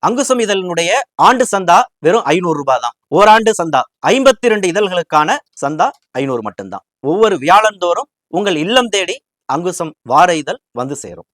அங்குசம் இதழினுடைய ஆண்டு சந்தா வெறும் 500 ரூபாய் தான். ஓராண்டு சந்தா 52 இதழ்களுக்கான சந்தா 500 மட்டும்தான். ஒவ்வொரு வியாழந்தோறும் உங்கள் இல்லம் தேடி அங்குசம் வார இதழ் வந்து சேரும்.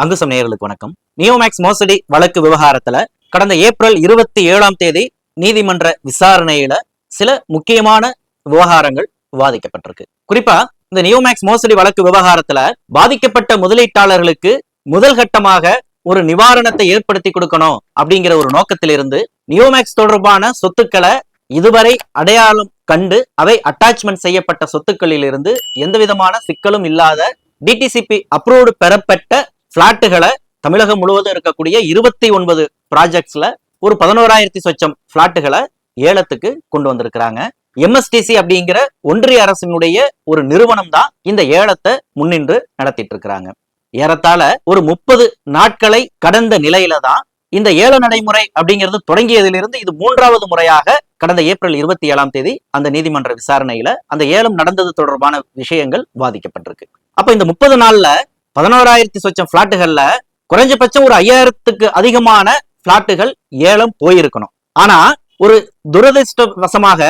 அங்குசம் நேயர்களுக்கு வணக்கம். நியோமேக்ஸ் மோசடி வழக்கு விவகாரத்துல கடந்த ஏப்ரல் 27 நீதிமன்ற விசாரணையில சில முக்கியமான விவகாரங்கள் விவாதிக்கப்பட்டிருக்கு. குறிப்பா இந்த நியோமேக்ஸ் மோசடி வழக்கு விவகாரத்துல பாதிக்கப்பட்ட முதலீட்டாளர்களுக்கு முதல் கட்டமாக ஒரு நிவாரணத்தை ஏற்படுத்தி கொடுக்கணும் அப்படிங்கிற ஒரு நோக்கத்திலிருந்து நியோமேக்ஸ் தொடர்பான சொத்துக்களை இதுவரை அடையாளம் கண்டு அவை அட்டாச்மெண்ட் செய்யப்பட்ட சொத்துக்களில் இருந்து எந்த விதமான சிக்கலும் இல்லாத டிடிசிபி அப்ரூவ்டு பெறப்பட்ட பிளாட்டுகளை தமிழகம் முழுவதும் இருக்கக்கூடிய 29 ப்ராஜெக்ட்ஸ்ல ஒரு 11,000 சொச்சம் பிளாட்டுகளை ஏலத்துக்கு கொண்டு வந்திருக்கிறாங்க. எம்எஸ்டிசி அப்படிங்கிற ஒன்றிய அரசினுடைய ஒரு நிறுவனம் தான் இந்த ஏலத்தை முன்னின்று நடத்திட்டு இருக்கிறாங்க. ஏறத்தாழ ஒரு 30 நாட்களை கடந்த நிலையில தான் இந்த ஏல நடைமுறை அப்படிங்கிறது தொடங்கியதிலிருந்து இது 3வது முறையாக கடந்த ஏப்ரல் 27 அந்த நீதிமன்ற விசாரணையில அந்த ஏலம் நடந்தது தொடர்பான விஷயங்கள் விவாதிக்கப்பட்டிருக்கு. அப்ப இந்த 30 நாள்ல 11,000 சொச்சம் பிளாட்டுகள்ல குறைஞ்சபட்சம் ஒரு 5,000க்கு அதிகமான பிளாட்டுகள் ஏலம் போயிருக்கணும். ஆனா ஒரு துரதிருஷ்டவசமாக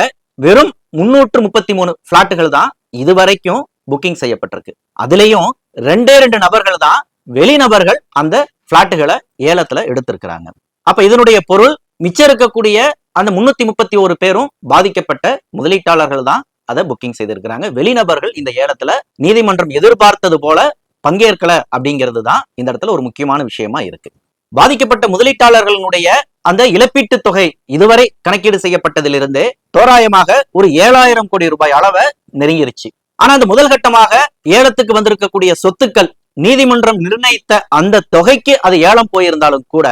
வெறும் 333 பிளாட்டுகள் தான் இதுவரைக்கும் புக்கிங் செய்யப்பட்டிருக்கு. அதுலயும் 2 நபர்கள் தான் வெளிநபர்கள் அந்த பிளாட்டுகளை ஏலத்துல எடுத்திருக்கிறாங்க. அப்ப இதனுடைய பொருள் மிச்சம் இருக்கக்கூடிய அந்த 331 பேரும் பாதிக்கப்பட்ட முதலீட்டாளர்கள் தான் அதை புக்கிங் செய்திருக்கிறாங்க. வெளிநபர்கள் இந்த ஏலத்துல நீதிமன்றம் எதிர்பார்த்தது போல பங்கேற்கல அப்படிங்கிறது தான் இந்த இடத்துல ஒரு முக்கியமான விஷயமா இருக்கு. பாதிக்கப்பட்ட முதலீட்டாளர்களுடைய அந்த இழப்பீட்டு தொகை இதுவரை கணக்கீடு செய்யப்பட்டதிலிருந்து தோராயமாக ஒரு 7,000 கோடி ரூபாய் அளவை நெருங்கிருச்சு. ஆனா அந்த முதல் கட்டமாக ஏலத்துக்கு வந்திருக்கக்கூடிய சொத்துக்கள் நீதிமன்றம் நிர்ணயித்த அந்த தொகைக்கு அது ஏலம் போயிருந்தாலும் கூட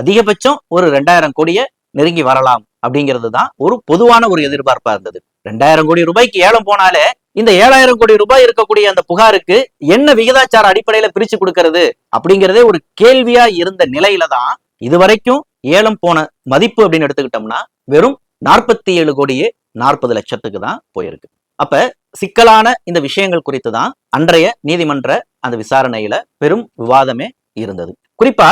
அதிகபட்சம் ஒரு 2,000 கோடியை நெருங்கி வரலாம் அப்படிங்கிறது தான் ஒரு பொதுவான ஒரு எதிர்பார்ப்பா இருந்தது. 2,000 கோடி ரூபாய்க்கு ஏலம் போனாலே இந்த 7,000 கோடி ரூபாய் இருக்கக்கூடிய அந்த புகாருக்கு என்ன விகிதாச்சார அடிப்படையில பிரிச்சு கொடுக்கிறது அப்படிங்கிறதே ஒரு கேள்வியா இருந்த நிலையில தான் இதுவரைக்கும் ஏலம் போன மதிப்பு அப்படின்னு எடுத்துக்கிட்டோம்னா வெறும் 47 கோடியே 40 லட்சத்துக்கு தான் போயிருக்கு. அப்ப சிக்கலான இந்த விஷயங்கள் குறித்து தான் அன்றைய நீதிமன்ற அந்த விசாரணையில பெரும் விவாதமே இருந்தது. குறிப்பா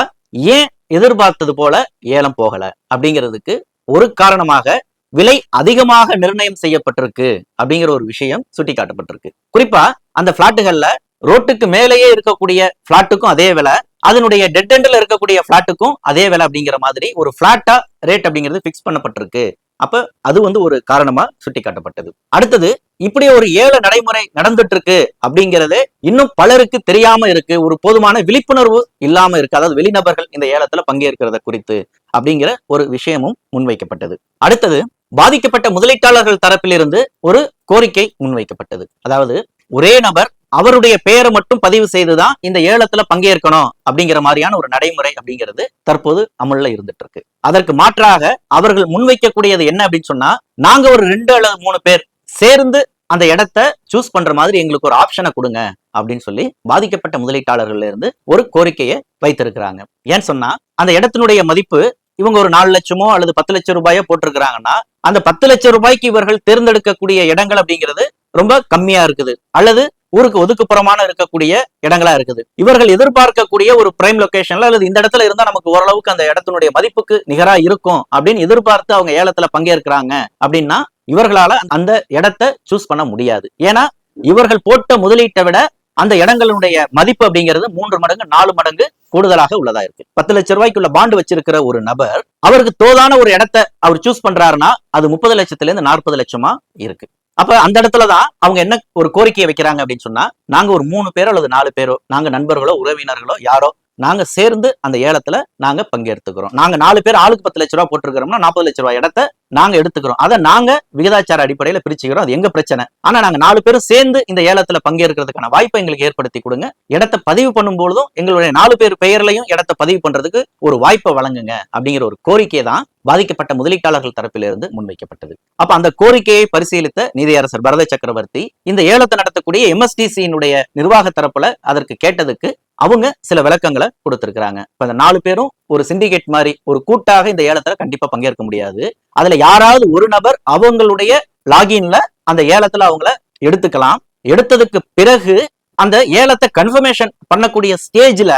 ஏன் எதிர்பார்த்தது போல ஏலம் போகல அப்படிங்கிறதுக்கு ஒரு காரணமாக விலை அதிகமாக நிர்ணயம் செய்யப்பட்டிருக்கு அப்படிங்கிற ஒரு விஷயம் சுட்டி காட்டப்பட்டிருக்கு. குறிப்பா அந்த பிளாட்டுகள்ல ரோட்டுக்கு மேலேயே இருக்கக்கூடிய பிளாட்டுக்கும் அதே விலை, அதனுடைய டெட் எண்ட்ல இருக்கக்கூடிய பிளாட்டுக்கும் அதே விலை அப்படிங்கிற மாதிரி ஒரு பிளாட்டா ரேட் அப்படிங்கிறது பிக்ஸ் பண்ணப்பட்டிருக்கு. அப்ப அது ஒரு காரணமா சுட்டி காட்டப்பட்டது. அடுத்தது இப்படி ஒரு ஏல நடைமுறை நடந்துட்டு இருக்கு அப்படிங்கிறது இன்னும் பலருக்கு தெரியாம இருக்கு, ஒரு போதுமான விழிப்புணர்வு இல்லாம இருக்கு, அதாவது வெளிநபர்கள் இந்த ஏலத்துல பங்கேற்கிறத குறித்து அப்படிங்கிற ஒரு விஷயமும் முன்வைக்கப்பட்டது. அடுத்தது பாதிக்கப்பட்ட முதலீட்டாளர்கள் தரப்பிலிருந்து ஒரு கோரிக்கை முன்வைக்கப்பட்டது. அதாவது ஒரே நபர் அவருடைய பெயரை மட்டும் பதிவு செய்துதான் இந்த ஏலத்துல பங்கேற்கணும் அப்படிங்கிற மாதிரியான ஒரு நடைமுறை அப்படிங்கிறது தற்போது அமல்ல இருந்துட்டு இருக்கு. அதற்கு மாற்றாக அவர்கள் முன்வைக்கக்கூடியது என்ன அப்படின்னு சொன்னா, நாங்க ஒரு 2 அல்லது 3 பேர் சேர்ந்து அந்த இடத்தை சூஸ் பண்ற மாதிரி எங்களுக்கு ஒரு ஆப்ஷனை கொடுங்க அப்படின்னு சொல்லி பாதிக்கப்பட்ட முதலீட்டாளர்கள்ல இருந்து ஒரு கோரிக்கையை வைத்திருக்கிறாங்க. ஏன்னு சொன்னா அந்த இடத்தினுடைய மதிப்பு இவங்க ஒரு 4 லட்சமோ அல்லது 10 லட்சம் ரூபாயோ போட்டிருக்கிறாங்கன்னா அந்த 10 லட்சம் ரூபாய்க்கு இவர்கள் தேர்ந்தெடுக்கக்கூடிய இடங்கள் அப்படிங்கிறது ரொம்ப கம்மியா இருக்குது, அல்லது ஊருக்கு ஒதுக்குப்புறமான இருக்கக்கூடிய இடங்களா இருக்குது. இவர்கள் எதிர்பார்க்கக்கூடிய ஒரு பிரைம் லொகேஷன்ல அல்லது இந்த இடத்துல இருந்தா நமக்கு ஓரளவுக்கு அந்த இடத்தினுடைய மதிப்புக்கு நிகரா இருக்கும் அப்படின்னு எதிர்பார்த்து அவங்க ஏலத்துல பங்கேற்கிறாங்க அப்படின்னா இவர்களால அந்த இடத்தை சூஸ் பண்ண முடியாது. ஏன்னா இவர்கள் போட்ட முதலீட்டை விட அந்த இடங்களுடைய மதிப்பு அப்படிங்கிறது 3 மடங்கு 4 மடங்கு கூடுதலாக உள்ளதா இருக்கு. 10 லட்சம் ரூபாய்க்குள்ள பாண்டு வச்சிருக்கிற ஒரு நபர் அவருக்கு தோதான ஒரு இடத்தை அவர் சூஸ் பண்றாருன்னா அது 30 லட்சத்துல இருந்து 40 லட்சமா இருக்கு. அப்ப அந்த இடத்துலதான் அவங்க என்ன ஒரு கோரிக்கையை வைக்கிறாங்க அப்படின்னு சொன்னா, நாங்க ஒரு 3 பேரோ அல்லது 4 பேரோ, நாங்க நண்பர்களோ உறவினர்களோ யாரோ நாங்க சேர்ந்து அந்த ஏலத்துல நாங்க பங்கெடுத்துக்கிறோம். நாங்க 4 பேர் ஆளுக்கு 10 லட்ச ரூபாய் போட்டிருக்கிறோம்னா 40 லட்ச ரூபாய் இடத்தை நாங்க எடுத்துக்கிறோம். அதை நாங்க விகிதாச்சார அடிப்படையில பிரிச்சுக்கிறோம். அது எங்க பிரச்சனை. ஆனா நாங்க 4 பேரும் சேர்ந்து இந்த ஏலத்துல பங்கேற்கிறதுக்கான வாய்ப்பை எங்களுக்கு ஏற்படுத்தி கொடுங்க. இடத்தை பதிவு பண்ணும் பொழுதும் எங்களுடைய 4 பேர் பெயர்லையும் இடத்தை பதிவு பண்றதுக்கு ஒரு வாய்ப்பை வழங்குங்க அப்படிங்கிற ஒரு கோரிக்கை தான் பாதிக்கப்பட்ட முதலீட்டாளர்கள் தரப்பிலிருந்து முன்வைக்கப்பட்டது. அப்ப அந்த கோரிக்கையை பரிசீலித்த நீதியரசர் பரத சக்கரவர்த்தி இந்த ஏலத்தை நடத்தக்கூடிய எம்எஸ்டிசியினுடைய நிர்வாக தரப்புல அதற்கு கேட்டதுக்கு அவங்க சில விளக்கங்களை கொடுத்திருக்கிறாங்க. இப்ப இந்த 4 பேரும் ஒரு சிண்டிகேட் மாதிரி ஒரு கூட்டாக இந்த ஏலத்துல கண்டிப்பா பங்கேற்க முடியாது. அதுல யாராவது ஒரு நபர் அவங்களுடைய லாகின்ல அந்த ஏலத்துல அவங்கள எடுத்துக்கலாம். எடுத்ததுக்கு பிறகு அந்த ஏலத்தை கன்ஃபர்மேஷன் பண்ணக்கூடிய ஸ்டேஜ்ல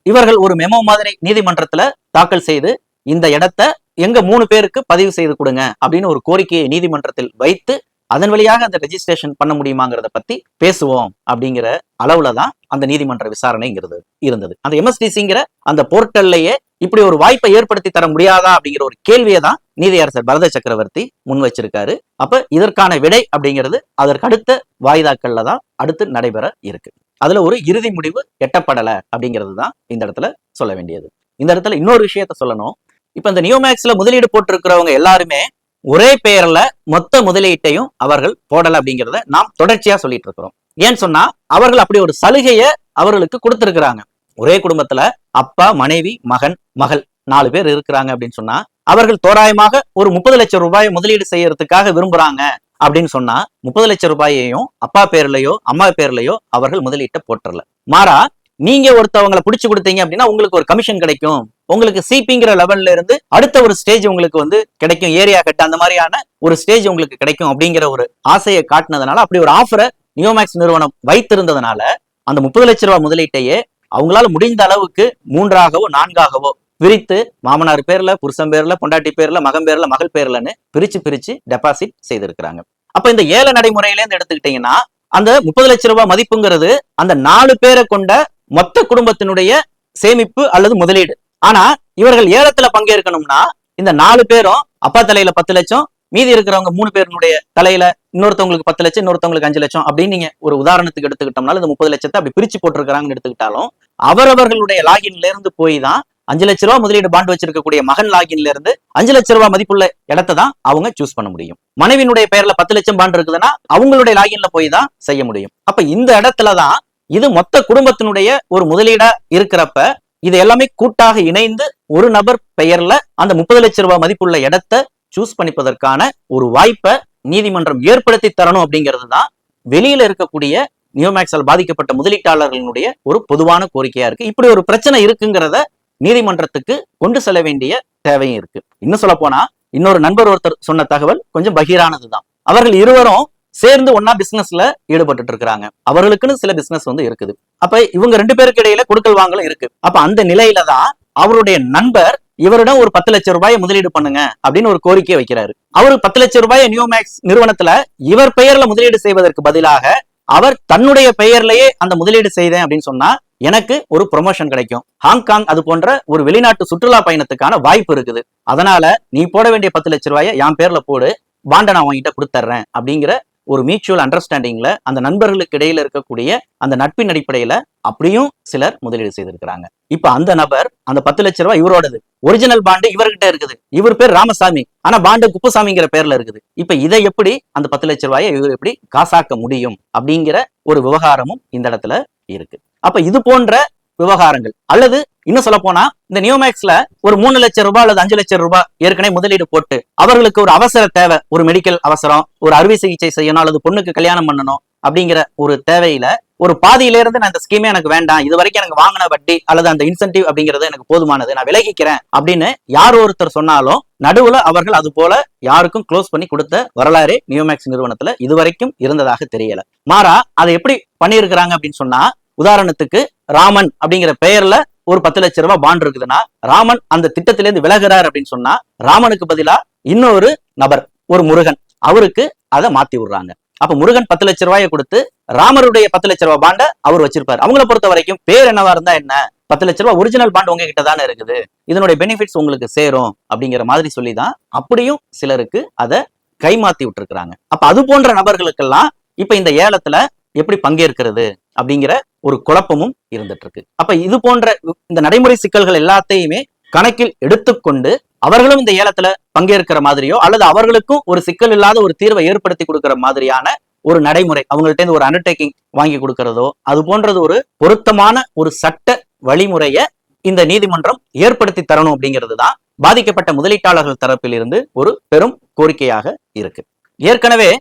இவர்கள் ஒரு மெமோ மாதிரி நீதிமன்றத்துல தாக்கல் செய்து இந்த இடத்தை எங்க 3 பேருக்கு பதிவு செய்து கொடுங்க அப்படின்னு ஒரு கோரிக்கையை நீதிமன்றத்தில் வைத்து அதன் வழியாக அந்த ரெஜிஸ்ட்ரேஷன் பண்ண முடியுமாங்கிறத பத்தி பேசுவோம் அப்படிங்கிற அளவுலதான் அந்த நீதிமன்ற விசாரணைங்கிறது இருந்தது. அந்த எம்எஸ்டிசிங்கிற அந்த போர்ட்டல்லையே இப்படி ஒரு வாய்ப்பை ஏற்படுத்தி தர முடியாதா அப்படிங்கிற ஒரு கேள்வியை தான் நீதியரசர் பரத சக்கரவர்த்தி முன் வச்சிருக்காரு. அப்ப இதற்கான விடை அப்படிங்கிறது அதற்கு அடுத்த வாய்தாக்கள்ல தான் அடுத்து நடைபெற இருக்கு. அதுல ஒரு இறுதி முடிவு எட்டப்படல அப்படிங்கிறது தான் இந்த இடத்துல சொல்ல வேண்டியது. இந்த இடத்துல இன்னொரு விஷயத்த சொல்லணும். இப்ப இந்த நியோமேக்ஸ்ல முதலீடு போட்டிருக்கிறவங்க எல்லாருமே ஒரே பெயர்ல மொத்த முதலீட்டையும் அவர்கள் போடல அப்படிங்கிறத நாம் தொடர்ச்சியா சொல்லிட்டு இருக்கிறோம். ஏன்னு சொன்னா அவர்கள் அப்படி ஒரு சலுகையை அவர்களுக்கு கொடுத்திருக்கிறாங்க. ஒரே குடும்பத்துல அப்பா, மனைவி, மகன், மகள் 4 பேர் இருக்கிறாங்க அப்படின்னு சொன்னா அவர்கள் தோராயமாக ஒரு 30 லட்சம் ரூபாய் முதலீடு செய்யறதுக்காக விரும்புறாங்க அப்படின்னு சொன்னா 30 லட்சம் ரூபாயையும் அப்பா பேர்லயோ அம்மா பேர்லயோ அவர்கள் முதலீட்டை போட்டுறல. மாறா நீங்க ஒருத்தவங்களை பிடிச்சு கொடுத்தீங்க அப்படின்னா உங்களுக்கு ஒரு கமிஷன் கிடைக்கும், உங்களுக்கு சிபிங்கிற லெவல்ல இருந்து அடுத்த ஒரு ஸ்டேஜ் உங்களுக்கு வந்து கிடைக்கும், ஏரியா கட்ட அந்த மாதிரியான ஒரு ஸ்டேஜ் உங்களுக்கு கிடைக்கும் அப்படிங்கிற ஒரு ஆசையை காட்டினதுனால அப்படி ஒரு ஆஃபரை நியோமேக்ஸ் நிறுவனம் வைத்திருந்ததுனால அந்த 30 லட்சம் ரூபாய் முதலீட்டையே அவங்களால முடிந்த அளவுக்கு 3ஆகவோ 4ஆகவோ பிரித்து மாமனார் பேர்ல, புருஷன் பேர்ல, பொண்டாட்டி பேர்ல, மகன் பேர்ல, மகள் பேர்லன்னு பிரிச்சு டெபாசிட் செய்திருக்கிறாங்க. அப்ப இந்த ஏல நடைமுறையில இருந்து எடுத்துக்கிட்டீங்கன்னா அந்த 30 லட்சம் ரூபாய் மதிப்புங்கிறது அந்த 4 பேரை கொண்ட மொத்த குடும்பத்தினுடைய சேமிப்பு அல்லது முதலீடு. ஆனா இவர்கள் ஏலத்துல பங்கேற்கணும்னா இந்த 4 பேரும் அப்பா தலையில 10 லட்சம், மீதி இருக்கிறவங்க 3 பேருடைய தலையில இன்னொருத்தவங்களுக்கு 10 லட்சம், இன்னொருத்தவங்களுக்கு 5 லட்சம் அப்படின்னு நீங்க ஒரு உதாரணத்துக்கு எடுத்துக்கிட்டோம்னாலும் இந்த 30 லட்சத்தை அப்படி பிரிச்சு போட்டிருக்கிறாங்கன்னு எடுத்துக்கிட்டாலும் அவரவர்களுடைய லாகின்ல இருந்து போய் தான் 5 லட்சம் ரூபாய் முதலீடு பாண்ட் வச்சிருக்கக்கூடிய மகன் லாகின்ல இருந்து 5 லட்சம் ரூபாய் மதிப்புள்ள இடத்தை தான் அவங்க சூஸ் பண்ண முடியும். மனைவியினுடைய பெயர்ல 10 லட்சம் பாண்ட் இருக்குதுன்னா அவங்களுடைய லாகின்ல போய் தான் செய்ய முடியும். அப்ப இந்த இடத்துலதான் இது மொத்த குடும்பத்தினுடைய ஒரு முதலீடா இருக்கிறப்ப இது எல்லாமே கூட்டாக இணைந்து ஒரு நபர் பெயர்ல அந்த 30 லட்சம் ரூபாய் மதிப்புள்ள இடத்தை சூஸ் பண்ணிப்பதற்கான ஒரு வாய்ப்பை நீதிமன்றம் ஏற்படுத்தி தரணும் அப்படிங்கிறது தான் வெளியில இருக்கக்கூடிய நியோமேக்ஸால் பாதிக்கப்பட்ட முதலீட்டாளர்களுடைய ஒரு பொதுவான கோரிக்கையா இருக்கு. இப்படி ஒரு பிரச்சனை இருக்குங்கிறத நீதிமன்றத்துக்கு கொண்டு செல்ல வேண்டிய தேவையும் இருக்கு. இன்னும் சொல்ல போனா இன்னொரு நண்பர் ஒருத்தர் சொன்ன தகவல் கொஞ்சம் பகீரானதுதான். அவர்கள் இருவரும் சேர்ந்து ஒன்னா பிசினஸ்ல ஈடுபட்டு இருக்கிறாங்க. அவர்களுக்குன்னு சில பிசினஸ் வந்து இருக்குது. அப்ப இவங்க 2 பேருக்கு இடையில கொடுக்கல் வாங்கலும் இருக்கு. அப்ப அந்த நிலையில தான் அவருடைய நண்பர் இவரிடம் ஒரு 10 லட்சம் ரூபாயை முதலீடு பண்ணுங்க அப்படின்னு ஒரு கோரிக்கை வைக்கிறாரு. அவரு 10 லட்சம் ரூபாயை நியோமேக்ஸ் நிறுவனத்துல இவர் பெயர்ல முதலீடு செய்வதற்கு பதிலாக அவர் தன்னுடைய பெயர்லயே அந்த முதலீடு செய்தேன் அப்படின்னு சொன்னா எனக்கு ஒரு ப்ரொமோஷன் கிடைக்கும், ஹாங்காங் அது போன்ற ஒரு வெளிநாட்டு சுற்றுலா பயணத்துக்கான வாய்ப்பு இருக்குது, அதனால நீ போட வேண்டிய 10 லட்சம் ரூபாயை என் பேர்ல போடு, பாண்டை நான் உங்ககிட்ட கொடுத்துட்றேன் அப்படிங்கிற ஒரு மியூச்சுவல் அண்டர்ஸ்டாண்டிங்ல அந்த நண்பர்களுக்கு இடையில இருக்கக்கூடிய அந்த நட்பின் அடிப்படையில அப்படியும் சிலர் முதலீடு செய்திருக்கிறாங்க. இப்ப அந்த நபர் அந்த 10 லட்சம் ரூபாய் இவரோடது, ஒரிஜினல் பாண்டு இவர்கிட்ட இருக்குது, இவர் பேர் ராமசாமி, ஆனா பாண்டு குப்புசாமிங்கிற பேர்ல இருக்குது. இப்ப இதை எப்படி அந்த 10 லட்சம் ரூபாயை இவர் எப்படி காசாக்க முடியும் அப்படிங்கிற ஒரு விவகாரமும் இந்த இடத்துல இருக்கு. அப்ப இது போன்ற விவகாரங்கள் அல்லது இன்னும் சொல்ல போனா இந்த நியோமேக்ஸ்ல ஒரு 3 லட்சம் ரூபாய் அல்லது 5 லட்சம் ரூபாய் ஏற்கனவே முதலீடு போட்டு அவர்களுக்கு ஒரு அவசர தேவை, ஒரு மெடிக்கல் அவசரம், ஒரு அறுவை சிகிச்சை செய்யணும் அல்லது பொண்ணுக்கு கல்யாணம் பண்ணணும் அப்படிங்கிற ஒரு தேவையில ஒரு பாதியில இருந்து நான் இந்த ஸ்கீமே எனக்கு வேண்டாம், இது வரைக்கும் எனக்கு வாங்கின வட்டி அல்லது அந்த இன்சென்டிவ் அப்படிங்கிறது எனக்கு போதுமானது, நான் விலகிக்கிறேன் அப்படின்னு யார் ஒருத்தர் சொன்னாலும் நடுவுல அவர்கள் அது போல யாருக்கும் க்ளோஸ் பண்ணி கொடுத்த வரலாறு நியோமேக்ஸ் நிறுவனத்துல இதுவரைக்கும் இருந்ததாக தெரியல. மாறா அதை எப்படி பண்ணியிருக்கிறாங்க அப்படின்னு சொன்னா, உதாரணத்துக்கு ராமன் அப்படிங்கிற பெயர்ல ஒரு 10 லட்சம் ரூபாய் பாண்ட் இருக்குதுன்னா ராமன் அந்த திட்டத்திலேருந்து விலகிறார் அப்படின்னு சொன்னா ராமனுக்கு பதிலா இன்னொரு நபர் ஒரு முருகன் அவருக்கு அதை மாத்தி விடுறாங்க. அப்ப முருகன் 10 லட்சம் ரூபாயை கொடுத்து ராமருடைய 10 லட்சம் ரூபாய் பாண்டை அவர் வச்சிருப்பாரு. அவங்களை பொறுத்த வரைக்கும் பேர் என்னவா இருந்தா என்ன, 10 லட்சம் ரூபாய் ஒரிஜினல் பாண்ட் உங்ககிட்ட தானே இருக்குது, இதனுடைய பெனிஃபிட்ஸ் உங்களுக்கு சேரும் அப்படிங்கிற மாதிரி சொல்லிதான் அப்படியும் சிலருக்கு அதை கைமாத்தி விட்டுருக்காங்க. அப்ப அது போன்ற நபர்களுக்கெல்லாம் இப்ப இந்த ஏலத்துல எப்படி பங்கேற்கிறது அப்படிங்கிற ஒரு குழப்பமும் இருந்துட்டு இருக்கு. அப்ப இது போன்ற இந்த நடைமுறை சிக்கல்கள் எல்லாத்தையுமே கணக்கில் எடுத்துக்கொண்டு அவர்களும் இந்த ஏலத்துல பங்கேற்கிற மாதிரியோ அல்லது அவர்களுக்கும் ஒரு சிக்கல் இல்லாத ஒரு தீர்வை ஏற்படுத்தி கொடுக்கிற மாதிரியான ஒரு நடைமுறை, அவங்கள்ட்ட ஒரு அண்டர்டேக்கிங் வாங்கி கொடுக்கறதோ அது போன்றது ஒரு பொருத்தமான ஒரு சட்ட வழிமுறையை இந்த நீதிமன்றம் ஏற்படுத்தி தரணும் அப்படிங்கிறது தான் பாதிக்கப்பட்ட முதலீட்டாளர்கள் தரப்பில் இருந்து ஒரு பெரும் கோரிக்கையாக இருக்கு. ஏற்கனவே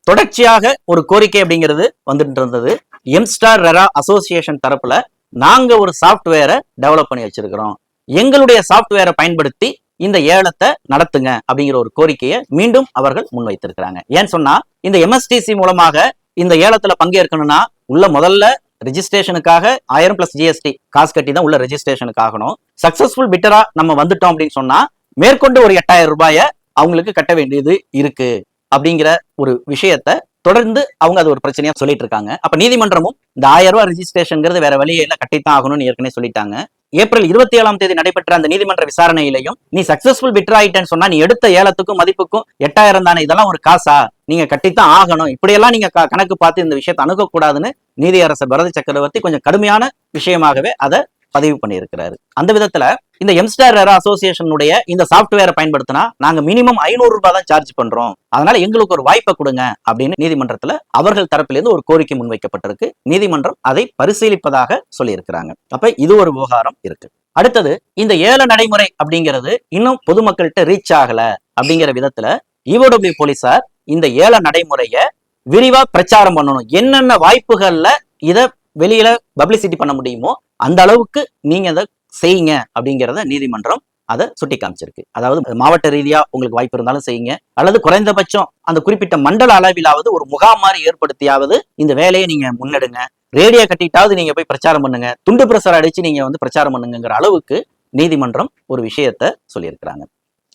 தொடர்ச்சியாக ஒரு கோரிக்கை அப்படிங்கிறது வந்துட்டு இருந்தது. எம்ஸ்டார் ரெரா அசோசியேஷன் தரப்புல நாங்க ஒரு சாப்ட்வேரை டெவலப் பண்ணி வச்சிருக்கிறோம், எங்களுடைய சாப்ட்வேரை பயன்படுத்தி இந்த ஏலத்தை நடத்துங்க அப்படிங்கிற ஒரு கோரிக்கையை மீண்டும் அவர்கள் முன்வைத்திருக்கிறாங்க. ஏன்னு சொன்னா இந்த எம்எஸ்டிசி மூலமாக இந்த ஏலத்துல பங்கேற்கணும்னா உள்ள முதல்ல ரெஜிஸ்ட்ரேஷனுக்காக 1000 பிளஸ் ஜிஎஸ்டி காசு கட்டி தான் உள்ள ரெஜிஸ்ட்ரேஷனுக்கு ஆகணும். சக்சஸ்ஃபுல் பிட்டரா நம்ம வந்துட்டோம் அப்படின்னு சொன்னா மேற்கொண்டு ஒரு 8000 ரூபாயை அவங்களுக்கு கட்ட வேண்டியது இருக்கு அப்படிங்கிற ஒரு விஷயத்த தொடர்ந்து அவங்க அது ஒரு பிரச்சனையா சொல்லிட்டு இருக்காங்க. அப்ப நீதிமன்றமும் இந்த 1000 ரூபாய் ரெஜிஸ்ட்ரேஷன்ங்கிறது வேற வழியே இல்ல, கட்டித்தான் ஆகணும்னு ஏற்கனவே சொல்லிட்டாங்க. ஏப்ரல் 27ஆம் தேதி நடைபெற்ற அந்த நீதிமன்ற விசாரணையிலையும் நீ சக்சஸ்ஃபுல் பிட்டர் ஆயிட்டேன்னு சொன்னா நீ எடுத்த ஏலத்துக்கும் மதிப்புக்கும் 8000 தானே, இதெல்லாம் ஒரு காசா, நீங்க கட்டித்தான் ஆகணும், இப்படியெல்லாம் நீங்க கணக்கு பார்த்து இந்த விஷயத்தை அணுகக்கூடாதுன்னு நீதியரசர் பரத சக்கரவர்த்தி கொஞ்சம் கடுமையான விஷயமாகவே அதை பதிவு பண்ணியிருக்கிறாரு. அந்த விதத்துல இந்த எம்ஸ்டார் அசோசியேஷனுடைய இந்த சாப்ட்வேரை பயன்படுத்தினா நாங்க மினிமம் 500 ரூபாய் தான் சார்ஜ் பண்றோம், அதனால எங்களுக்கு ஒரு வாய்ப்பை கொடுங்க அப்படின்னு நீதிமன்றத்துல அவர்கள் தரப்பிலிருந்து ஒரு கோரிக்கை முன்வைக்கப்பட்டிருக்கு. நீதிமன்றம் அதை பரிசீலிப்பதாக சொல்லியிருக்கிறாங்க. அப்ப இது ஒரு விவகாரம் இருக்கு. அடுத்தது இந்த ஏல நடைமுறை அப்படிங்கிறது இன்னும் பொதுமக்கள்கிட்ட ரீச் ஆகல அப்படிங்கிற விதத்துல EOW போலீசார் இந்த ஏல நடைமுறைய விரிவா பிரச்சாரம் பண்ணணும், என்னென்ன வாய்ப்புகள்ல இத வெளியில பப்ளிசிட்டி பண்ண முடியுமோ அந்த அளவுக்கு நீங்க அதை செய்யுங்க அப்படிங்கிறத நீதிமன்றம் அதை சுட்டி காமிச்சிருக்கு. அதாவது மாவட்ட ரீதியா உங்களுக்கு வாய்ப்பு இருந்தாலும் செய்யுங்க, அல்லது குறைந்தபட்சம் அந்த குறிப்பிட்ட மண்டல அளவிலாவது ஒரு முகாம் மாதிரி ஏற்படுத்தியாவது இந்த வேலையை நீங்க முன்னெடுங்க, ரேடியோ கட்டிட்டாவது நீங்க போய் பிரச்சாரம் பண்ணுங்க, துண்டு பிரசுரம் அடிச்சு நீங்க வந்து பிரச்சாரம் பண்ணுங்கிற அளவுக்கு நீதிமன்றம் ஒரு விஷயத்த சொல்லியிருக்கிறாங்க.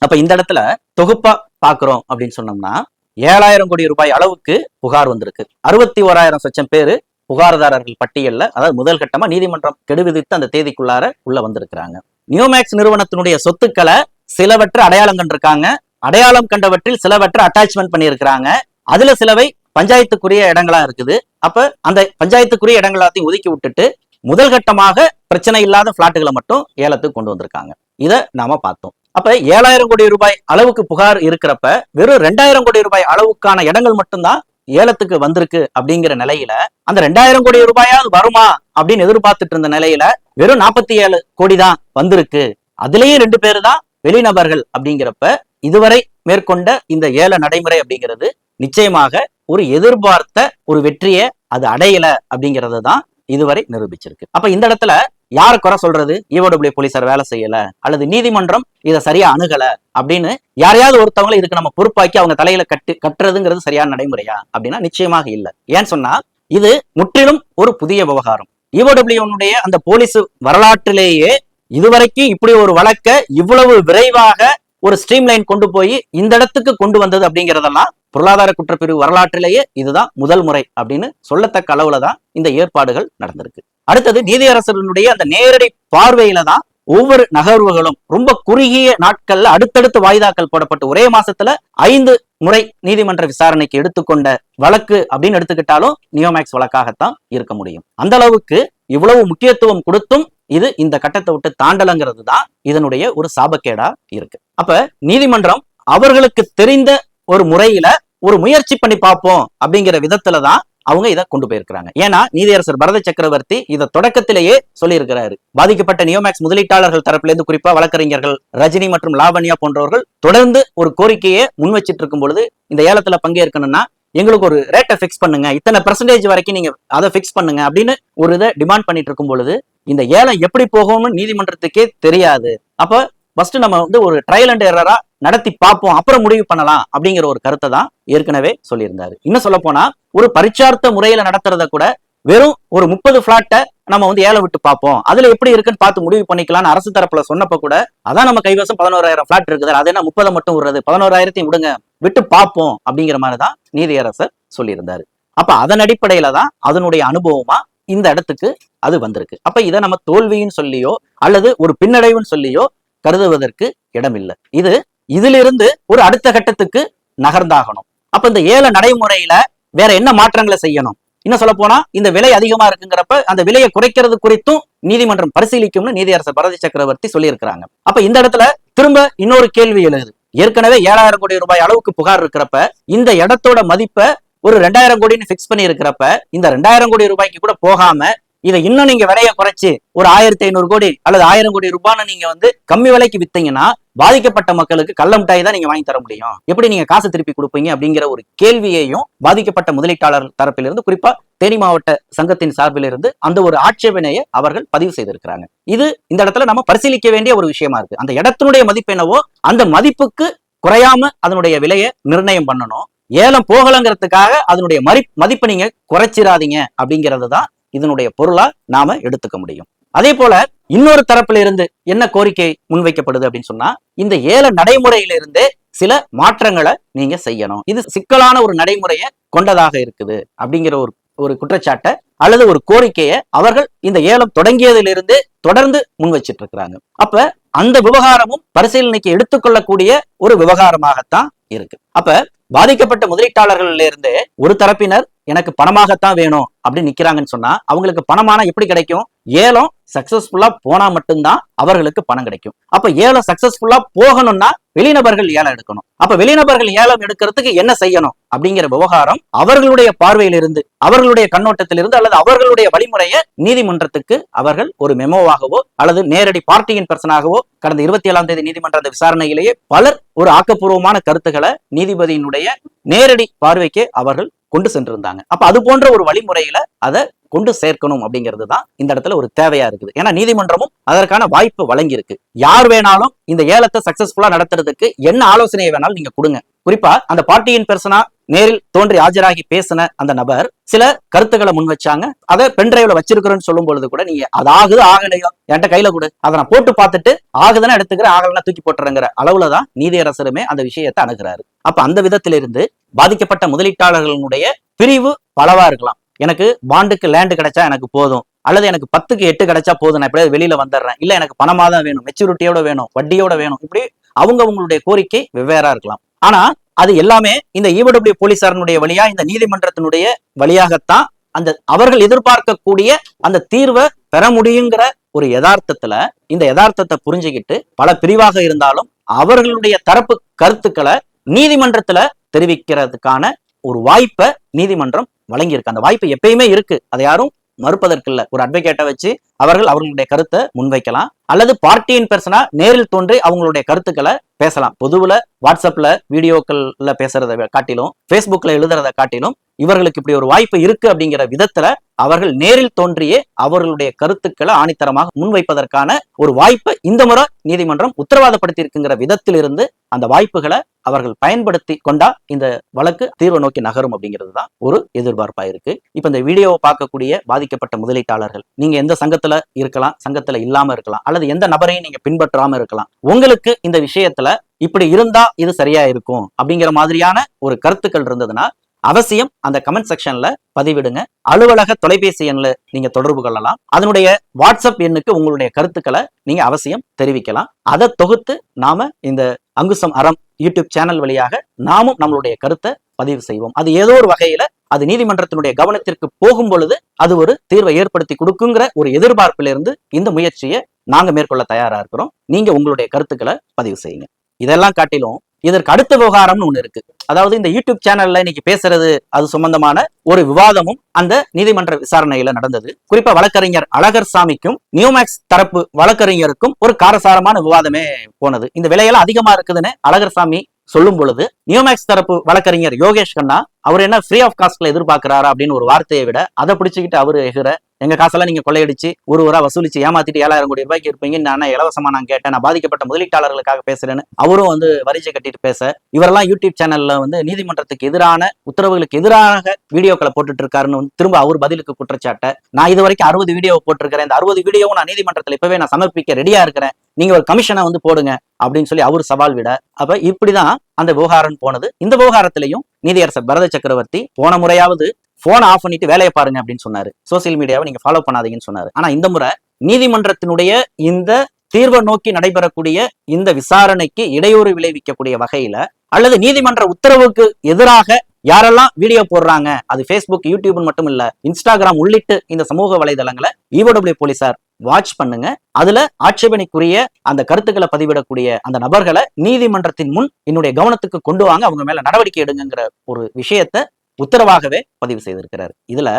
அப்ப இந்த இடத்துல தொகுப்பா பாக்குறோம் அப்படின்னு சொன்னோம்னா 7000 கோடி ரூபாய் அளவுக்கு புகார் வந்திருக்கு. 61,000 லட்சம் பேரு புகார்தாரர்கள் பட்டியல்ல, அதாவது முதல் கட்டமா நீதிமன்றம் கெடு விதித்து அந்த தேதிக்குள்ளார உள்ள வந்திருக்கிறாங்க. நியோமேக்ஸ் நிறுவனத்தினுடைய சொத்துக்களை சிலவற்றை அடையாளம் கண்டிருக்காங்க, அடையாளம் கண்டவற்றில் சிலவற்றை அட்டாச்மெண்ட் பண்ணியிருக்கிறாங்க, அதுல சிலவை பஞ்சாயத்துக்குரிய இடங்களா இருக்குது. அப்ப அந்த பஞ்சாயத்துக்குரிய இடங்கள் எல்லாத்தையும் ஒதுக்கி விட்டுட்டு முதல் கட்டமாக பிரச்சனை இல்லாத பிளாட்டுகளை மட்டும் ஏலத்துக்கு கொண்டு வந்திருக்காங்க. இதை நாம பார்த்தோம். அப்ப 7000 கோடி ரூபாய் அளவுக்கு புகார் இருக்கிறப்ப வெறும் 2000 கோடி ரூபாய் அளவுக்கான இடங்கள் மட்டும்தான் ஏலத்துக்கு வந்திருக்கு அப்படிங்கிற நிலையில அந்த 2000 கோடி ரூபாயாவது வருமா அப்படின்னு எதிர்பார்த்துட்டு இருந்த நிலையில வெறும் 47 கோடி தான் வந்திருக்கு. அதுலயே 2 பேரு தான் வெளிநபர்கள் அப்படிங்கிறப்ப இதுவரை மேற்கொண்ட இந்த ஏல நடைமுறை அப்படிங்கிறது நிச்சயமாக ஒரு எதிர்பார்த்த ஒரு வெற்றியை அது அடையல அப்படிங்கறது தான் இதுவரை நிரூபிச்சிருக்கு. அப்ப இந்த இடத்துல யார குறை சொல்றது, EOW போலீசார் வேலை செய்யல அல்லது நீதிமன்றம் இதை சரியா அணுகல அப்படின்னு யாரையாவது ஒருத்தவங்களை இதுக்கு நம்ம பொறுப்பாக்கி அவங்க தலையில கட்டுறதுங்கிறது சரியான நடைமுறையா அப்படின்னா நிச்சயமாக இல்லை. ஏன்னு சொன்னா இது முற்றிலும் ஒரு புதிய விவகாரம். EOW அந்த போலீஸ் வரலாற்றிலேயே இதுவரைக்கும் இப்படி ஒரு வழக்க இவ்வளவு விரைவாக ஒரு ஸ்ட்ரீம்லைன் கொண்டு போய் இந்த இடத்துக்கு கொண்டு வந்தது அப்படிங்கிறதெல்லாம் பொருளாதார குற்றப்பிரிவு வரலாற்றிலேயே இதுதான் முதல் முறை அப்படின்னு சொல்லத்தக்க அளவுல தான் இந்த ஏற்பாடுகள் நடந்திருக்கு. அடுத்தது நீதியரசருடைய அந்த நேரடி பார்வையில தான் ஒவ்வொரு நகர்வுகளும் ரொம்ப குறுகிய நாட்கள்ல அடுத்தடுத்து வாய்தாக்கள் போடப்பட்டு ஒரே மாசத்துல 5 முறை நீதிமன்ற விசாரணைக்கு எடுத்துக்கொண்ட வழக்கு அப்படின்னு எடுத்துக்கிட்டாலும் நியோமேக்ஸ் வழக்காகத்தான் இருக்க முடியும். அந்த அளவுக்கு இவ்வளவு முக்கியத்துவம் கொடுத்தும் இது இந்த கட்டத்தை விட்டு தாண்டலங்கிறது தான் இதனுடைய ஒரு சாபக்கேடா இருக்கு. அப்ப நீதிமன்றம் அவர்களுக்கு தெரிந்த ஒரு முறையில ஒரு முயற்சி பண்ணி பார்ப்போம் அப்படிங்கிற விதத்துலதான் அவங்க இதை கொண்டு போயிருக்கிறாங்க. ஏன்னா நீதியரசர் பரத சக்கரவர்த்தி இதை தொடக்கத்திலேயே சொல்லி இருக்கிறாரு. பாதிக்கப்பட்ட நியோமேக்ஸ் முதலீட்டாளர்கள் தரப்பிலிருந்து குறிப்பா வழக்கறிஞர்கள் ரஜினி மற்றும் லாவண்யா போன்றவர்கள் தொடர்ந்து ஒரு கோரிக்கையை முன் வச்சிட்டு இருக்கும் பொழுது இந்த ஏலத்துல பங்கேற்கணும்னா எங்களுக்கு ஒரு ரேட்டை பிக்ஸ் பண்ணுங்க, இத்தனை பெர்சன்டேஜ் வரைக்கும் நீங்க அதை பிக்ஸ் பண்ணுங்க அப்படின்னு ஒரு இதை டிமாண்ட் பண்ணிட்டு இருக்கும் பொழுது இந்த ஏலம் எப்படி போகும்னு நீதிமன்றத்துக்கே தெரியாது. அப்ப ஃபர்ஸ்ட் நம்ம வந்து ஒரு ட்ரையல் அண்ட் எரரா நடத்தி பார்ப்போம், அப்புறம் முடிவு பண்ணலாம் அப்படிங்கிற ஒரு கருத்தை தான் ஏற்கனவே சொல்லியிருந்தாரு. இன்னும் சொல்ல போனா ஒரு பரிச்சார்த்த முறையில நடத்துறத கூட வெறும் ஒரு 30 பிளாட்டை நம்ம வந்து ஏலம் விட்டு பார்ப்போம், அதுல எப்படி இருக்குன்னு பார்த்து முடிவு பண்ணிக்கலாம்னு அரசு தரப்புல சொன்னப்ப கூட அதான் நம்ம கைவசம் 11,000 பிளாட் இருக்குது, அது என்ன 30 மட்டும் விடுறது, 11,000 விடுங்க, விட்டு பார்ப்போம் அப்படிங்கிற மாதிரிதான் நீதியரசர் சொல்லியிருந்தாரு. அப்ப அதன் அடிப்படையில தான் அதனுடைய அனுபவமா இந்த இடத்துக்கு அது வந்திருக்கு. அப்ப இதை நம்ம தோல்வின்னு சொல்லியோ அல்லது ஒரு பின்னடைவுன்னு சொல்லியோ கருதுவதற்கு இடமில்லை. இது இதிலிருந்து ஒரு அடுத்த கட்டத்துக்கு நகர்ந்தாகணும். அப்ப இந்த ஏல நடைமுறையில வேற என்ன மாற்றங்களை செய்யணும், இன்னும் சொல்ல போனா இந்த விலை அதிகமா இருக்குங்கிறப்ப அந்த விலையை குறைக்கிறது குறித்தும் நீதிமன்றம் பரிசீலிக்கும்னு நீதியரசர் பரத சக்கரவர்த்தி சொல்லி இருக்கிறாங்க. அப்ப இந்த இடத்துல திரும்ப இன்னொரு கேள்வி எழுது. ஏற்கனவே 7,000 கோடி ரூபாய் அளவுக்கு புகார் இருக்கிறப்ப இந்த இடத்தோட மதிப்பை ஒரு 2,000 கோடின்னு பிக்ஸ் பண்ணி இருக்கிறப்ப இந்த 2,000 கோடி ரூபாய்க்கு கூட போகாம இதை இன்னும் நீங்க விலையை குறைச்சு ஒரு 1,500 கோடி அல்லது 1000 கோடி ரூபான்னு நீங்க வந்து கம்மி விலைக்கு வித்தீங்கன்னா பாதிக்கப்பட்ட மக்களுக்கு கள்ள மிட்டாய் தான் நீங்க வாங்கி தர முடியும், எப்படி நீங்க காசு திருப்பி கொடுப்பீங்க அப்படிங்கிற ஒரு கேள்வியையும் பாதிக்கப்பட்ட முதலீட்டாளர் தரப்பிலிருந்து குறிப்பா தேனி மாவட்ட சங்கத்தின் சார்பிலிருந்து அந்த ஒரு ஆட்சேபனையை அவர்கள் பதிவு செய்திருக்கிறாங்க. இது இந்த இடத்துல நம்ம பரிசீலிக்க வேண்டிய ஒரு விஷயமா இருக்கு. அந்த இடத்தினுடைய மதிப்பு என்னவோ அந்த மதிப்புக்கு குறையாம அதனுடைய விலையை நிர்ணயம் பண்ணணும். ஏலம் போகலங்கிறதுக்காக அதனுடைய மதிப்பை நீங்க குறைச்சிடாதீங்க அப்படிங்கிறது தான் இதனுடைய பொருளா நாம எடுத்துக்க முடியும். அதே போல இன்னொரு தரப்புல இருந்து என்ன கோரிக்கை முன்வைக்கப்படுது அப்படின்னு சொன்னா, இந்த ஏல நடைமுறையிலிருந்தே சில மாற்றங்களை நீங்க செய்யணும், இது சிக்கலான ஒரு நடைமுறையை கொண்டதாக இருக்குது அப்படிங்கிற ஒரு குற்றச்சாட்டை அல்லது ஒரு கோரிக்கையை அவர்கள் இந்த ஏலம் தொடங்கியதிலிருந்து தொடர்ந்து முன் வச்சிட்டு இருக்கிறாங்க. அப்ப அந்த விவகாரமும் பரிசீலனைக்கு எடுத்துக்கொள்ளக்கூடிய ஒரு விவகாரமாகத்தான் இருக்கு. அப்ப பாதிக்கப்பட்ட முதலீட்டாளர்கள் இருந்து ஒரு தரப்பினர் எனக்கு பணமாகத்தான் வேணும் அப்படின்னு நிக்கிறாங்கன்னு சொன்னா, அவங்களுக்கு பணமான எப்படி கிடைக்கும்? ஏலம் சக்சஸ்ஃபுல்லா போனா மட்டும்தான் அவர்களுக்கு பணம் கிடைக்கும். அப்ப ஏலம் சக்சஸ்ஃபுல்லா போகணும்னா வெளிநபர்கள் ஏலம் எடுக்கணும். அப்ப வெளிநபர்கள் ஏலம் எடுக்கிறதுக்கு என்ன செய்யணும் அப்படிங்கிற விவகாரம் அவர்களுடைய பார்வையிலிருந்து, அவர்களுடைய கண்ணோட்டத்திலிருந்து அல்லது அவர்களுடைய வழிமுறையை நீதிமன்றத்துக்கு அவர்கள் ஒரு மெமோவாகவோ அல்லது நேரடி பார்ட்டியின் பர்சனாகவோ கடந்த 27ஆம் தேதி நீதிமன்ற விசாரணையிலேயே பலர் ஒரு ஆக்கப்பூர்வமான கருத்துக்களை நீதிபதியினுடைய நேரடி பார்வைக்கு அவர்கள் கொண்டு சென்றிருந்தாங்க. அப்ப அது போன்ற ஒரு வழிமுறையில அதை கொண்டு சேர்க்கணும் அப்படிங்கிறது தான் இந்த இடத்துல ஒரு தேவையா இருக்குது. ஏன்னா நீதிமன்றமும் அதற்கான வாய்ப்பு வழங்கி இருக்கு. யார் வேணாலும் இந்த ஏலத்தை சக்சஸ்ஃபுல்லா நடத்துறதுக்கு என்ன ஆலோசனையை வேணாலும் நீங்க கொடுங்க. குறிப்பா அந்த பார்ட்டியின் பெர்சனா நேரில் தோன்றி ஆஜராகி பேசின அந்த நபர் சில கருத்துக்களை முன் வச்சாங்க. அதை பென்டிரைவ்ல வச்சிருக்கிறேன்னு சொல்லும் பொழுது கூட நீங்க அது ஆகுது ஆகலையோ என்கிட்ட கையில கொடு, அதை நான் போட்டு பார்த்துட்டு ஆகுதுன்னா எடுத்துக்கிறேன், ஆகலன்னா தூக்கி போட்டுறேங்கிற அளவுலதான் நீதியரசருமே அந்த விஷயத்தை அணுகிறாரு. அப்ப அந்த விதத்திலிருந்து பாதிக்கப்பட்ட முதலீட்டாளர்களுடைய பிரிவு பலவா இருக்கலாம். எனக்கு பாண்டுக்கு லேண்டு கிடைச்சா எனக்கு போதும், அல்லது எனக்கு 10க்கு 8 கிடைச்சா போதும், நான் எப்படியாவது வெளியில வந்துடுறேன், இல்ல எனக்கு பணமா தான் வேணும், மெச்சூரிட்டியோட வேணும், வட்டியோட வேணும், இப்படி அவங்களுடைய கோரிக்கை வெவ்வேறா இருக்கலாம். ஆனா அது எல்லாமே இந்த ஈவடபிள்யூ போலீசாரனுடைய வழியா, இந்த நீதிமன்றத்தினுடைய வழியாகத்தான் அந்த அவர்கள் எதிர்பார்க்கக்கூடிய அந்த தீர்வை பெற முடியுங்கிற ஒரு யதார்த்தத்துல இந்த யதார்த்தத்தை புரிஞ்சுக்கிட்டு பல பிரிவாக இருந்தாலும் அவர்களுடைய தரப்பு கருத்துக்களை நீதிமன்றத்துல தெரிவிக்கிறதுக்கான ஒரு வாய்ப்பை நீதிமன்றம் வழங்கியிருக்கு. அந்த வாய்ப்பு எப்பயுமே இருக்கு, அதை யாரும் மறுப்பதற்கு இல்ல. ஒரு அட்வொகேட்டை வச்சு அவர்களுடைய கருத்தை முன்வைக்கலாம், அல்லது பார்ட்டியின் பெர்சனா நேரில் தோன்றி அவங்களுடைய கருத்துக்களை பேசலாம். பொதுவுல வாட்ஸ்அப்ல வீடியோக்கள்ல பேசுறதை காட்டிலும் பேஸ்புக்ல எழுதுறதை காட்டிலும் இவர்களுக்கு இப்படி ஒரு வாய்ப்பு இருக்கு அப்படிங்கிற விதத்துல அவர்கள் நேரில் தோன்றியே அவர்களுடைய கருத்துக்களை ஆணித்தரமாக முன்வைப்பதற்கான ஒரு வாய்ப்பை இந்த முறை நீதிமன்றம் உத்தரவாதப்படுத்தி இருக்குங்கிற விதத்திலிருந்து அந்த வாய்ப்புகளை அவர்கள் பயன்படுத்தி கொண்டா இந்த வழக்கு தீர்வு நோக்கி நகரும் அப்படிங்கிறது தான் ஒரு எதிர்பார்ப்பா இருக்கு. இப்ப இந்த வீடியோவை பார்க்கக்கூடிய பாதிக்கப்பட்ட முதலீட்டாளர்கள், நீங்க எந்த சங்கத்துல இருக்கலாம், சங்கத்துல இல்லாம இருக்கலாம், அல்லது எந்த நபரையும் நீங்க பின்பற்றாம இருக்கலாம். உங்களுக்கு இந்த விஷயத்துல இப்படி இருந்தா இது சரியா இருக்கும் அப்படிங்கிற மாதிரியான ஒரு கருத்துக்கள் இருந்ததுன்னா அவசியம் அந்த கமெண்ட் செக்ஷன்ல பதிவிடுங்க. அலுவலக தொலைபேசி எண்ணில் நீங்க தொடர்பு கொள்ளலாம். அதனுடைய வாட்ஸ்அப் எண்ணுக்கு உங்களுடைய கருத்துக்களை நீங்க அவசியம் தெரிவிக்கலாம். அதை தொகுத்து நாம இந்த அங்குசம் அறம் யூடியூப் சேனல் வழியாக நாமும் நம்மளுடைய கருத்தை பதிவு செய்வோம். அது ஏதோ ஒரு வகையில அது நீதிமன்றத்தினுடைய கவனத்திற்கு போகும் பொழுது அது ஒரு தீர்வை ஏற்படுத்தி கொடுக்குங்கிற ஒரு எதிர்பார்ப்பிலிருந்து இந்த முயற்சியை நாங்க மேற்கொள்ள தயாரா இருக்கிறோம். நீங்க உங்களுடைய கருத்துக்களை பதிவு செய்யுங்க. இதெல்லாம் காட்டிலும் இதற்கு அடுத்த விவகாரம்னு ஒண்ணு இருக்கு. அதாவது இந்த யூடியூப் சேனல்ல இன்னைக்கு பேசுறது அது சம்பந்தமான ஒரு விவாதமும் அந்த நீதிமன்ற விசாரணையில நடந்தது. குறிப்பா வழக்கறிஞர் அழகர் சாமிக்கும் நியோமேக்ஸ் தரப்பு வழக்கறிஞருக்கும் ஒரு காரசாரமான விவாதமே போனது. இந்த விலையெல்லாம் அதிகமா இருக்குதுன்னு அழகர் சாமி சொல்லும் பொழுது நியோமேக்ஸ் தரப்பு வழக்கறிஞர் யோகேஷ் கண்ணா அவர் என்ன ஃப்ரீ ஆஃப் காஸ்ட்ல எதிர்பார்க்கிறாரா அப்படின்னு ஒரு வார்த்தையை விட அதை பிடிச்சிக்கிட்டு அவரு எகிற எங்க காசெல்லாம் நீங்க கொள்ளையடிச்சு ஒரு வசூலிச்சு ஏமாத்திட்டு 7000 கோடி ரூபாய்க்கு இருப்பீங்க, நான் இலவசமா நான் கேட்டேன், நான் பாதிக்கப்பட்ட முதலீட்டாளர்களுக்காக பேசுறேன்னு அவரும் வரிஜை கட்டிட்டு பேச, இவரெல்லாம் யூடியூப் சேனல்ல நீதிமன்றத்துக்கு எதிரான உத்தரவுகளுக்கு எதிராக வீடியோக்களை போட்டுட்டு இருக்காருன்னு திரும்ப அவர் பதிலுக்கு குற்றச்சாட்ட, நான் இது வரைக்கும் 60 வீடியோ போட்டிருக்கிறேன், இந்த 60 வீடியோவும் நான் நீதிமன்றத்தில் இப்பவே நான் சமர்ப்பிக்க ரெடியா இருக்கிறேன், நீங்க ஒரு கமிஷனை போடுங்க அப்படின்னு சொல்லி அவர் சவால் விட, அப்ப இப்படிதான் அந்த விவகாரம் போனது. இந்த விவகாரத்திலையும் நீதியரசர் பரத சக்கரவர்த்தி போன முறையாவது போனை ஆஃப் பண்ணிட்டு வேலையை பாருங்க அப்படின்னு சொன்னாரு, சோசியல் மீடியாவை நீங்க ஃபாலோ பண்ணாதீங்கன்னு சொன்னாரு. ஆனா இந்த முறை நீதிமன்றத்தினுடைய இந்த தீர்வை நோக்கி நடைபெறக்கூடிய இந்த விசாரணைக்கு இடையூறு விளைவிக்கக்கூடிய வகையில அல்லது நீதிமன்ற உத்தரவுக்கு எதிராக யாரெல்லாம் வீடியோ போடுறாங்க, அது பேஸ்புக் யூடியூப் மட்டும் இல்ல இன்ஸ்டாகிராம் உள்ளிட்டு இந்த சமூக வலைதளங்களை ஈவடபிள்யூ போலீசார் வாட்ச் பண்ணுங்க. அதுல ஆட்சேபனைக்குரிய அந்த கருத்துக்களை பதிவிடக்கூடிய அந்த நபர்களை நீதிமன்றத்தின் முன் என்னுடைய கவனத்துக்கு கொண்டு வாங்க, அவங்க மேல நடவடிக்கை எடுங்கிற ஒரு விஷயத்தை உத்தரவாகவே பதிவு செய்திருக்கிறார். இதுல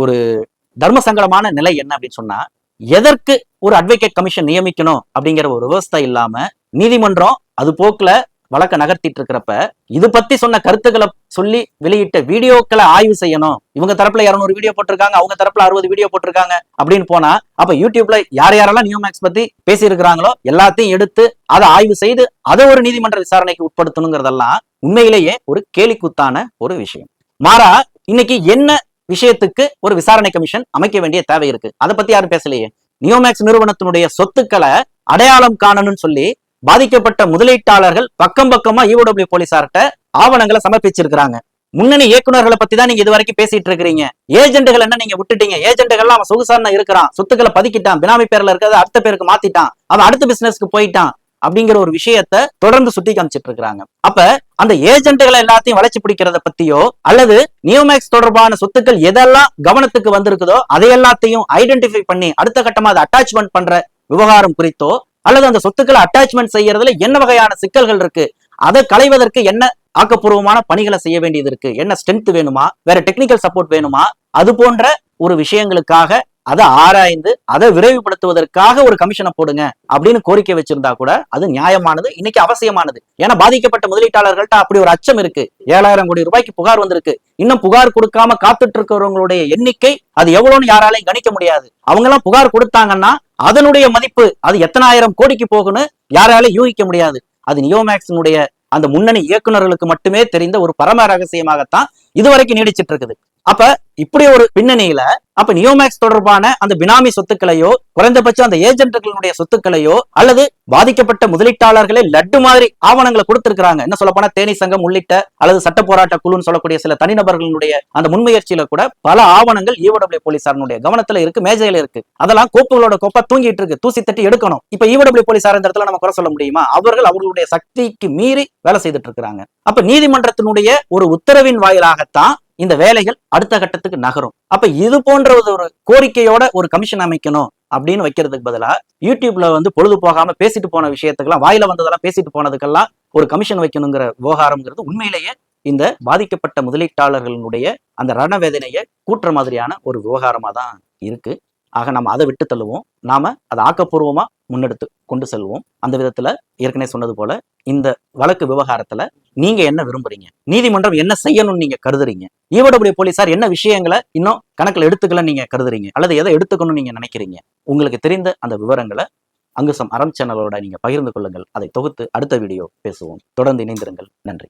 ஒரு தர்ம சங்கடமான நிலை என்ன அப்படின்னு சொன்னா, எதற்கு ஒரு அட்வொகேட் கமிஷன் நியமிக்கணும் அப்படிங்கிற ஒரு விவஸ்தை இல்லாம நீதிமன்றம் அது போக்குல வழக்க நகர்த்திட்டு இருக்கிறப்ப இது பத்தி சொன்ன கருத்துக்களை சொல்லி வெளியிட்ட வீடியோக்களை ஆய்வு செய்யணும். இவங்க தரப்புல 200 வீடியோ போட்டிருக்காங்க, அவங்க தரப்புல 60 வீடியோ போட்டிருக்காங்க அப்படின்னு போனா அப்ப யூடியூப்ல யார் யாரெல்லாம் நியோமேக்ஸ் பத்தி பேசி இருக்கிறாங்களோ எல்லாத்தையும் எடுத்து அதை ஆய்வு செய்து அதை ஒரு நீதிமன்ற விசாரணைக்கு உட்படுத்தணுங்கிறதெல்லாம் உண்மையிலேயே ஒரு கேலிக்கூத்தான ஒரு விஷயம். மாறா இன்னைக்கு என்ன விஷயத்துக்கு ஒரு விசாரணை கமிஷன் அமைக்க வேண்டிய தேவை இருக்கு. அதை பத்தி யாரும் பேசலையே. நியோமேக்ஸ் நிறுவனத்தினுடைய சொத்துக்களை அடையாளம் காணணும்னு சொல்லி பாதிக்கப்பட்ட முதலீட்டாளர்கள் பக்கம் பக்கமா ஈஓடபிள்யூ போலீசார்ட்ட ஆவணங்களை சமர்ப்பிச்சிருக்கிறாங்க. முன்னணி இயக்குநர்களை பத்தி தான் நீங்க இது வரைக்கும் பேசிட்டு இருக்கிறீங்க. ஏஜென்ட்கள் என்ன நீங்க விட்டுட்டீங்க? ஏஜென்ட்கள் அவன் சொகுசான இருக்கிறான், சொத்துக்களை பதுக்கிட்டான், பினாமி பேர்ல இருக்கிறத அடுத்த பேருக்கு மாத்திட்டான், அவன் அடுத்த பிசினஸ்க்கு போயிட்டான் அப்படிங்கிற ஒரு விஷயத்த தொடர்ந்து சுட்டி காமிச்சிட்டு இருக்காங்க. அப்ப அந்த ஏஜென்ட்களை எல்லாத்தையும் வளைச்சு பிடிக்கிறத பத்தியோ அல்லது நியோமேக்ஸ் தொடர்பான சொத்துக்கள் எதெல்லாம் கவனத்துக்கு வந்திருக்குதோ அதை எல்லாத்தையும் ஐடென்டிஃபை பண்ணி அடுத்த கட்டமா அதை அட்டாச்மெண்ட் பண்ற விவகாரம் குறித்தோ அல்லது அந்த சொத்துக்களை அட்டாச்மெண்ட் செய்யறதுல என்ன வகையான சிக்கல்கள் இருக்கு, அதை களைவதற்கு என்ன ஆக்கப்பூர்வமான பணிகளை செய்ய வேண்டியது இருக்கு, என்ன ஸ்ட்ரென்த் வேணுமா, வேற டெக்னிக்கல் சப்போர்ட் வேணுமா, அது போன்ற ஒரு விஷயங்களுக்காக அதை ஆராய்ந்து அதை விரைவுபடுத்துவதற்காக ஒரு கமிஷனை போடுங்க அப்படின்னு கோரிக்கை வச்சிருந்தா கூட அது நியாயமானது, இன்னைக்கு அவசியமானது. ஏன்னா பாதிக்கப்பட்ட முதலீட்டாளர்கள்ட்ட அப்படி ஒரு அச்சம் இருக்கு. 7,000 கோடி ரூபாய்க்கு புகார் வந்திருக்கு. இன்னும் புகார் கொடுக்காம காத்துட்டு இருக்கிறவங்களுடைய எண்ணிக்கை அது எவ்வளவுன்னு யாராலையும் கணிக்க முடியாது. அவங்க எல்லாம் புகார் கொடுத்தாங்கன்னா அதனுடைய மதிப்பு அது எத்தனை ஆயிரம் கோடிக்கு போகுன்னு யாராலையும் யூகிக்க முடியாது. அது நியோமேக்ஸினுடைய அந்த முன்னணி இயக்குநர்களுக்கு மட்டுமே தெரிந்த ஒரு பரம ரகசியமாகத்தான் இதுவரைக்கும் நீடிச்சிட்டு இருக்குது. அப்ப இப்படி ஒரு பின்னணியில அப்ப நியோமேக்ஸ் தொடர்பான அந்த பினாமி சொத்துக்களையோ குறைந்தபட்சம் அந்த ஏஜென்ட்களுடைய சொத்துக்களையோ அல்லது பாதிக்கப்பட்ட முதலீட்டாளர்களே லட்டு மாதிரி ஆவணங்களை கொடுத்திருக்கிறாங்க. என்ன சொல்ல போனா தேனி சங்கம் உள்ளிட்ட அல்லது சட்ட போராட்ட குழுன்னு சொல்லக்கூடிய சில தனிநபர்களுடைய அந்த முன்முயற்சியில கூட பல ஆவணங்கள் ஈஓடபிள்யூ போலீசாரனுடைய கவனத்துல இருக்கு, மேஜையில இருக்கு. அதெல்லாம் கோப்புகளோட கோப்பா தூங்கிட்டு இருக்கு, தூசி தட்டி எடுக்கணும். இப்ப ஈஓடபிள்யூ போலீசார் இந்த இடத்துல நம்ம குறை சொல்ல முடியுமா? அவர்களுடைய சக்திக்கு மீறி வேலை செய்துட்டு இருக்கிறாங்க. அப்ப நீதிமன்றத்தினுடைய ஒரு உத்தரவின் வாயிலாகத்தான் இந்த வேலைகள் அடுத்த கட்டத்துக்கு நகரும். அப்ப இது போன்ற ஒரு கோரிக்கையோட ஒரு கமிஷன் அமைக்கணும் அப்படின்னு வைக்கிறதுக்கு பதிலா யூடியூப்ல பொழுது போகாம பேசிட்டு போன விஷயத்துக்கெல்லாம் வாயில வந்ததெல்லாம் பேசிட்டு போனதுக்கெல்லாம் ஒரு கமிஷன் வைக்கணுங்கிற விவகாரம்ங்கிறது உண்மையிலேயே இந்த பாதிக்கப்பட்ட முதலீட்டாளர்களுடைய அந்த ரணவேதனையை கூட்டுற மாதிரியான ஒரு விவகாரமா தான் இருக்கு. ஆக நம்ம அதை விட்டு தள்ளுவோம், நாம அதை ஆக்கப்பூர்வமா முன்னெடுத்து கொண்டு செல்வோம். அந்த விதத்துல ஏற்கனவே சொன்னது போல இந்த வழக்கு விவகாரத்துல நீங்க என்ன விரும்புறீங்க, நீதிமன்றம் என்ன செய்யணும்னு நீங்க கருதுறீங்க, ஈஓடபிள்யூ போலீசார் என்ன விஷயங்களை இன்னும் கணக்குல எடுத்துக்கல நீங்க கருதுறீங்க, அல்லது எதை எடுத்துக்கணும்னு நீங்க நினைக்கிறீங்க? உங்களுக்கு தெரிந்த அந்த விவரங்களை அங்குசம் அறம் சேனலோட நீங்க பகிர்ந்து கொள்ளுங்கள். அதை தொகுத்து அடுத்த வீடியோ பேசுவோம். தொடர்ந்து இணைந்திருங்கள். நன்றி.